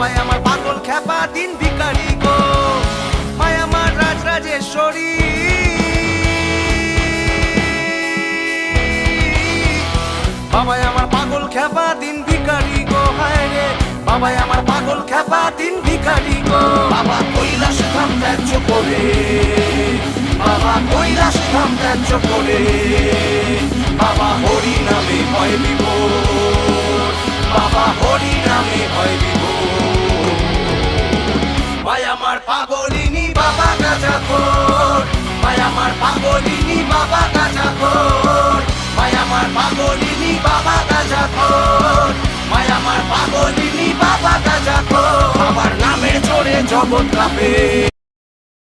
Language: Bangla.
বাবাই আমার পাগল খ্যাপা দিন ভিখারি গো, মায় আমার রাজরাজেশ্বরী। বাবাই আমার পাগল খ্যাপা দিন ভিখারি গো, হায় রে বাবাই আমার পাগল খ্যাপা দিন ভিখারি গো। বাবা কৈলাস ধাম ত্যায্য করে, বাবা কৈলাস ধাম ত্যায্য করে, বাবা হরি নামে হয় বিভোর, বাবা হরি নামে হয় বিভোর। মায় আমার পাগলিনী বাবা গাঁজাখোর, মায় আমার পাগলিনী বাবা গাঁজাখোর, মায় আমার পাগলিনী বাবা গাঁজাখোর, মায় আমার পাগলিনী বাবা গাঁজাখোর। বাবার নামের জোরে জগৎ কাঁপে,